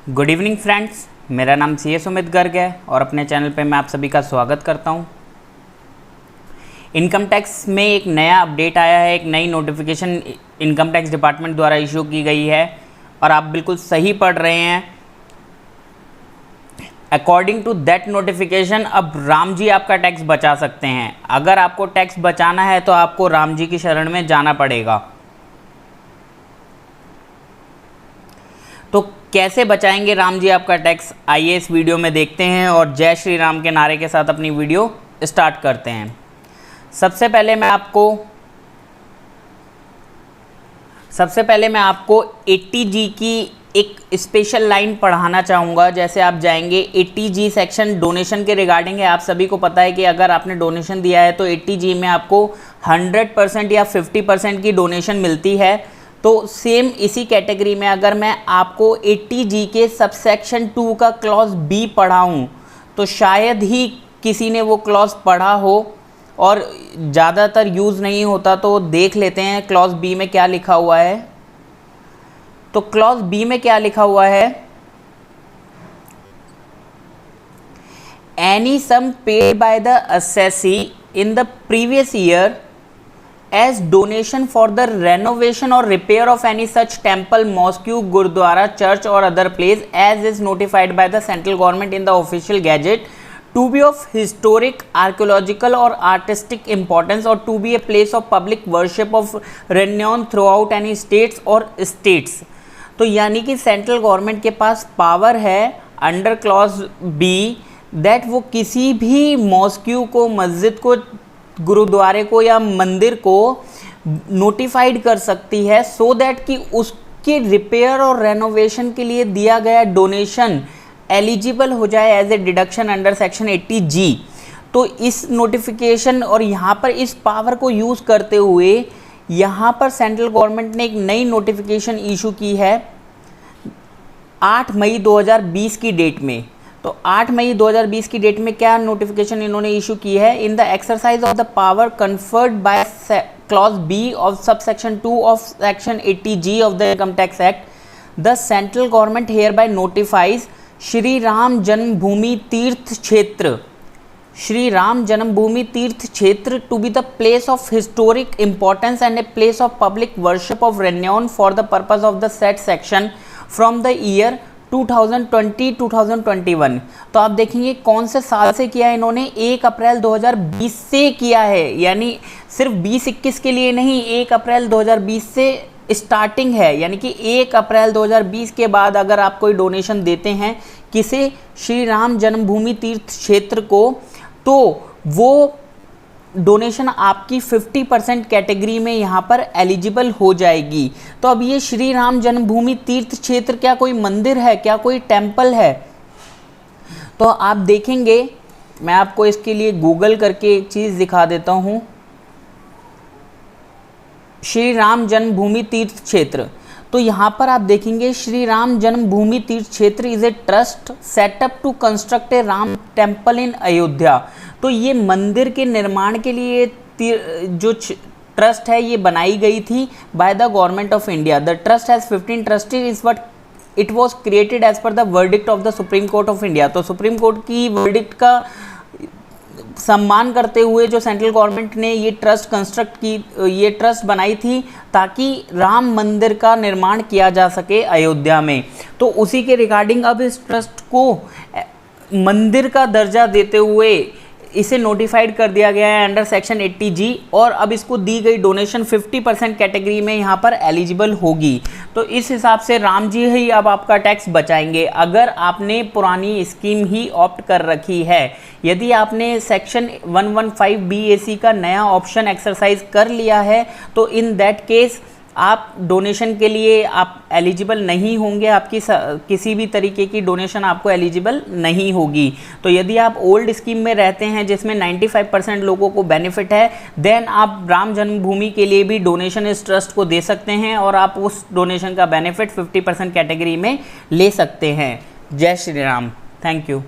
Good evening friends, मेरा नाम C S उमित Garg है और अपने चैनल पे मैं आप सभी का स्वागत करता हूँ। इनकम टैक्स में एक नया अपडेट आया है, एक नई नोटिफिकेशन इनकम टैक्स डिपार्टमेंट द्वारा इशू की गई है और आप बिल्कुल सही पढ़ रहे हैं। अकॉर्डिंग टू दैट नोटिफिकेशन अब राम जी आपका टैक्स बचा सकते हैं। अगर आपको टैक्स बचाना है तो आपको राम जी की शरण में जाना पड़ेगा। तो कैसे बचाएंगे राम जी आपका टैक्स, आइए इस वीडियो में देखते हैं और जय श्री राम के नारे के साथ अपनी वीडियो स्टार्ट करते हैं। सबसे पहले मैं आपको 80G की एक स्पेशल लाइन पढ़ाना चाहूँगा। जैसे आप जाएंगे 80G सेक्शन डोनेशन के रिगार्डिंग है। आप सभी को पता है कि अगर आपने डोनेशन दिया है तो 80G में आपको 100% या 50% की डोनेशन मिलती है। तो सेम इसी कैटेगरी में अगर मैं आपको 80G के सबसेक्शन 2 का क्लॉज बी पढ़ाऊँ तो शायद ही किसी ने वो क्लॉज पढ़ा हो और ज़्यादातर यूज़ नहीं होता। तो देख लेते हैं क्लॉज बी में क्या लिखा हुआ है। तो क्लॉज बी में क्या लिखा हुआ है, any sum paid by the assessee in the previous year as donation for the renovation or repair of any such temple, mosque, gurdwara, church or other place as is notified by the central government in the official gazette to be of historic, archaeological or artistic importance or to be a place of public worship of renown throughout any states or states। तो यानी कि central government के पास power है under clause B that वो किसी भी mosque को, मस्जिद को, गुरुद्वारे को या मंदिर को नोटिफाइड कर सकती है सो दैट कि उसके रिपेयर और रेनोवेशन के लिए दिया गया डोनेशन एलिजिबल हो जाए as a deduction under section 80G। तो इस नोटिफिकेशन और यहाँ पर इस पावर को यूज़ करते हुए यहाँ पर सेंट्रल गवर्नमेंट ने एक नई नोटिफिकेशन इशू की है 8 मई 2020 की डेट में। तो 8 मई 2020 की डेट में क्या नोटिफिकेशन इन्होंने इशू की है, in the exercise of the power conferred by clause B of sub section 2 of section 80G of the income tax act the central government hereby notifies Shri Ram Janmabhoomi Teerth Kshetra, Shri Ram Janmabhoomi Teerth Kshetra to be the place of historic importance and a place of public worship of renown for the purpose of the said section from the year 2020-2021। तो आप देखेंगे कौन से साल से किया है इन्होंने, 1 अप्रैल 2020 से किया है। यानी सिर्फ 2021 के लिए नहीं, 1 अप्रैल 2020 से स्टार्टिंग है। यानी कि 1 अप्रैल 2020 के बाद अगर आप कोई डोनेशन देते हैं किसी श्री राम जन्मभूमि तीर्थ क्षेत्र को तो वो डोनेशन आपकी 50% कैटेगरी में यहाँ पर एलिजिबल हो जाएगी। तो अब ये श्री राम जन्मभूमि तीर्थ क्षेत्र क्या कोई मंदिर है, क्या कोई टेम्पल है? तो आप देखेंगे, मैं आपको इसके लिए गूगल करके एक चीज़ दिखा देता हूँ। श्री राम जन्मभूमि तीर्थ क्षेत्र, तो यहाँ पर आप देखेंगे Shri Ram Janmabhoomi Teerth Kshetra is a trust set up to construct a Ram temple in Ayodhya. तो ये मंदिर के निर्माण के लिए जो ट्रस्ट है ये बनाई गई थी by the government of India. The trust has 15 trustees is what it was created as per the verdict of the Supreme Court of India. तो सुप्रीम कोर्ट की वर्डिक्ट का सम्मान करते हुए जो सेंट्रल गवर्नमेंट ने ये ट्रस्ट कंस्ट्रक्ट की, ये ट्रस्ट बनाई थी ताकि राम मंदिर का निर्माण किया जा सके अयोध्या में। तो उसी के रिगार्डिंग अब इस ट्रस्ट को मंदिर का दर्जा देते हुए इसे नोटिफाइड कर दिया गया है अंडर सेक्शन 80G और अब इसको दी गई डोनेशन 50% कैटेगरी में यहाँ पर एलिजिबल होगी। तो इस हिसाब से राम जी ही अब आपका टैक्स बचाएंगे अगर आपने पुरानी स्कीम ही ऑप्ट कर रखी है। यदि आपने सेक्शन 115 BAC का नया ऑप्शन एक्सरसाइज कर लिया है तो इन दैट केस आप डोनेशन के लिए आप एलिजिबल नहीं होंगे, आपकी किसी भी तरीके की डोनेशन आपको एलिजिबल नहीं होगी। तो यदि आप ओल्ड स्कीम में रहते हैं जिसमें 95% लोगों को बेनिफिट है देन आप राम जन्मभूमि के लिए भी डोनेशन इस ट्रस्ट को दे सकते हैं और आप उस डोनेशन का बेनिफिट 50% कैटेगरी में ले सकते हैं। जय श्री राम, थैंक यू।